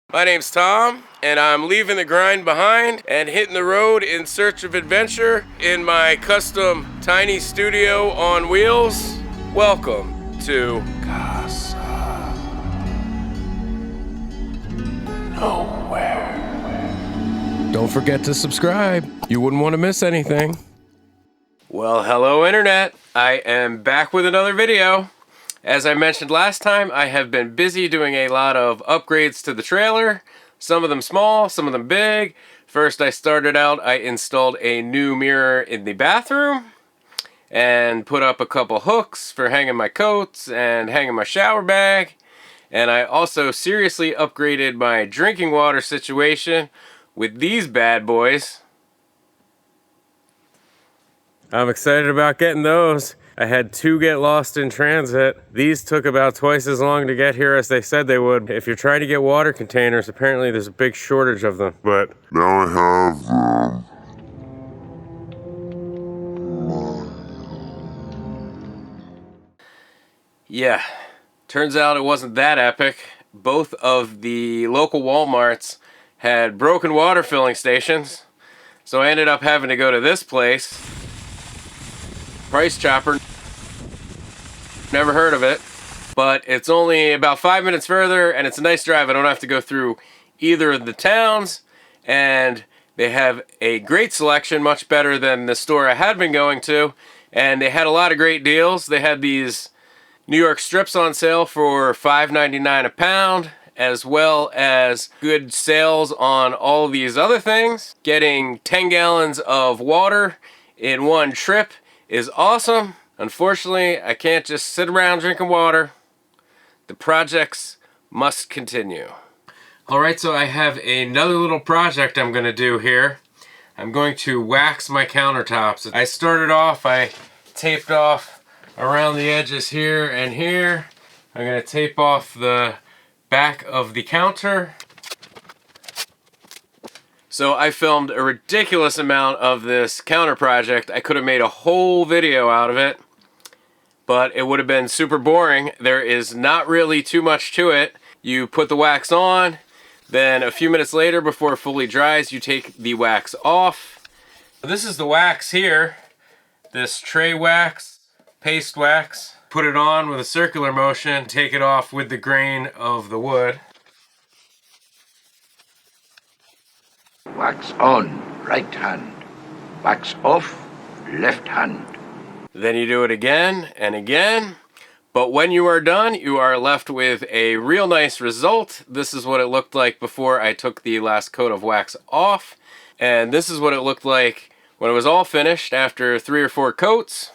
My name's Tom, and I'm leaving the grind behind and hitting the road in search of adventure in my custom tiny studio on wheels. Welcome to Casa Nowhere. Don't forget to subscribe. You wouldn't want to miss anything. Well, hello Internet. I am back with another video. As I mentioned last time, I have been busy doing a lot of upgrades to the trailer. Some of them small, some of them big. First I installed a new mirror in the bathroom and put up a couple hooks for hanging my coats and hanging my shower bag. And I also seriously upgraded my drinking water situation with these bad boys. I'm excited about getting those. I had two get lost in transit. These took about twice as long to get here as they said they would. If you're trying to get water containers, apparently there's a big shortage of them. But now I have them. Yeah, turns out it wasn't that epic. Both of the local Walmarts had broken water filling stations. So I ended up having to go to this place. Price Chopper. Never heard of it, but it's only about 5 minutes further and it's a nice drive. I don't have to go through either of the towns, and they have a great selection, much better than the store I had been going to, and they had a lot of great deals. They had these New York strips on sale for $5.99 a pound, as well as good sales on all these other things. Getting 10 gallons of water in one trip is awesome. Unfortunately, I can't just sit around drinking water. The projects must continue. Alright, so I have another little project I'm going to do here. I'm going to wax my countertops. I started off, I taped off around the edges here and here. I'm going to tape off the back of the counter. So I filmed a ridiculous amount of this counter project. I could have made a whole video out of it, but it would have been super boring. There is not really too much to it. You put the wax on, then a few minutes later, before it fully dries, you take the wax off. This is the wax here, this Trewax paste wax. Put it on with a circular motion, take it off with the grain of the wood. Wax on, right hand. Wax off, left hand. Then you do it again and again. But when you are done, you are left with a real nice result. This is what it looked like before I took the last coat of wax off. And this is what it looked like when it was all finished after 3 or 4 coats.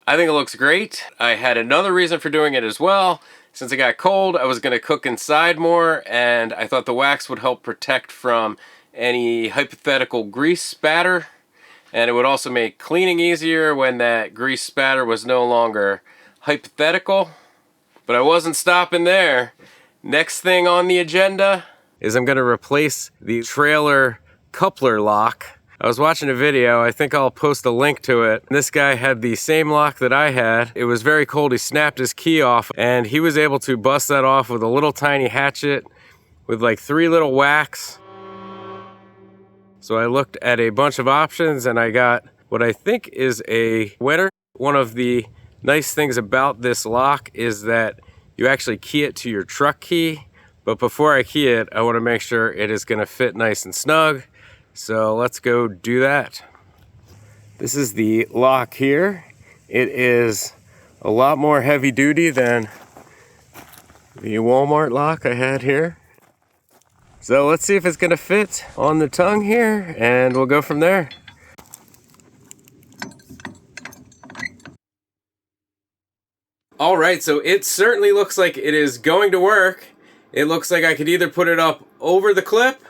I think it looks great. I had another reason for doing it as well. Since it got cold, I was going to cook inside more, and I thought the wax would help protect from any hypothetical grease spatter. And it would also make cleaning easier when that grease spatter was no longer hypothetical. But I wasn't stopping there. Next thing on the agenda is I'm going to replace the trailer coupler lock. I was watching a video, I think I'll post a link to it. This guy had the same lock that I had. It was very cold, he snapped his key off, and he was able to bust that off with a little tiny hatchet with like 3 little whacks. So I looked at a bunch of options and I got what I think is a winner. One of the nice things about this lock is that you actually key it to your truck key. But before I key it, I want to make sure it is going to fit nice and snug. So let's go do that. This is the lock here. It is a lot more heavy duty than the Walmart lock I had here. So let's see if it's gonna fit on the tongue here, and we'll go from there. All right, so it certainly looks like it is going to work. It looks like I could either put it up over the clip,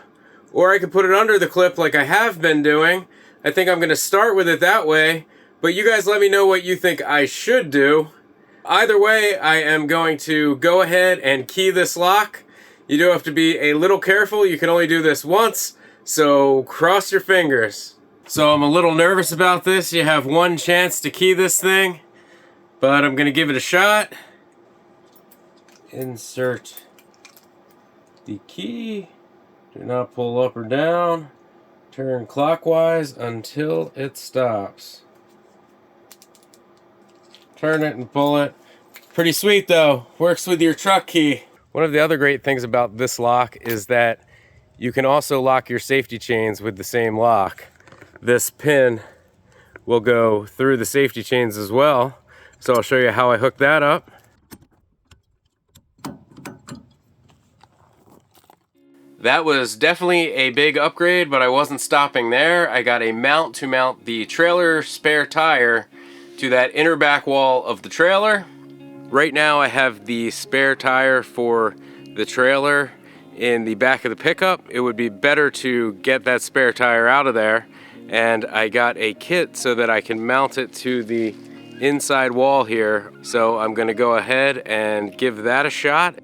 or I could put it under the clip like I have been doing. I think I'm gonna start with it that way, but you guys let me know what you think I should do. Either way, I am going to go ahead and key this lock. You do have to be a little careful. You can only do this once, so cross your fingers. So I'm a little nervous about this. You have one chance to key this thing, but I'm gonna give it a shot. Insert the key. Do not pull up or down. Turn clockwise until it stops. Turn it and pull it. Pretty sweet though. Works with your truck key. One of the other great things about this lock is that you can also lock your safety chains with the same lock. This pin will go through the safety chains as well. So I'll show you how I hook that up. That was definitely a big upgrade, but I wasn't stopping there. I got a mount to mount the trailer spare tire to that inner back wall of the trailer. Right now I have the spare tire for the trailer in the back of the pickup. It would be better to get that spare tire out of there, and I got a kit so that I can mount it to the inside wall here. So I'm gonna go ahead and give that a shot.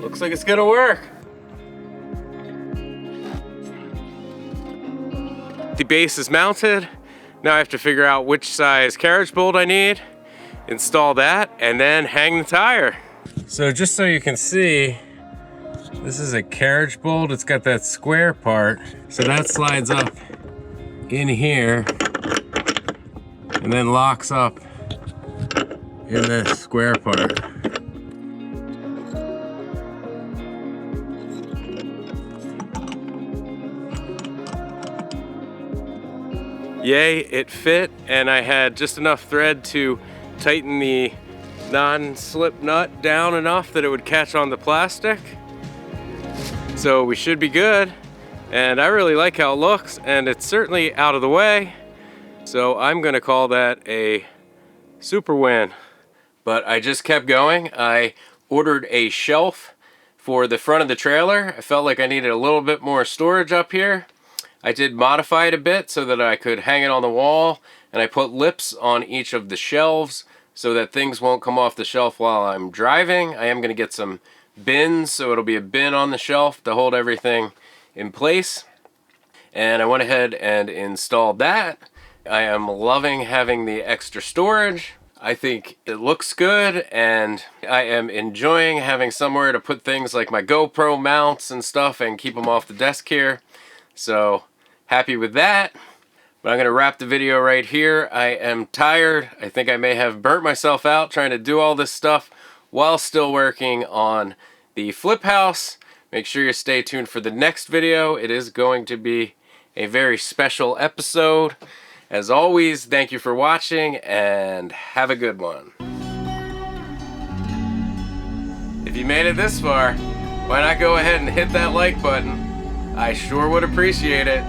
Looks like it's gonna work. The base is mounted. Now I have to figure out which size carriage bolt I need, install that, and then hang the tire. So just so you can see, this is a carriage bolt. It's got that square part. So that slides up in here and then locks up in this square part. Yay, it fit, and I had just enough thread to tighten the non-slip nut down enough that it would catch on the plastic. So we should be good, and I really like how it looks, and it's certainly out of the way. So I'm gonna call that a super win. But I just kept going. I ordered a shelf for the front of the trailer. I felt like I needed a little bit more storage up here. I did modify it a bit so that I could hang it on the wall, and I put lips on each of the shelves so that things won't come off the shelf while I'm driving. I am going to get some bins, so it'll be a bin on the shelf to hold everything in place. And I went ahead and installed that. I am loving having the extra storage. I think it looks good, and I am enjoying having somewhere to put things like my GoPro mounts and stuff and keep them off the desk here. So happy with that. But I'm going to wrap the video right here. I am tired. I think I may have burnt myself out trying to do all this stuff while still working on the flip house. Make sure you stay tuned for the next video. It is going to be a very special episode. As always, thank you for watching, and have a good one. If you made it this far, why not go ahead and hit that like button? I sure would appreciate it.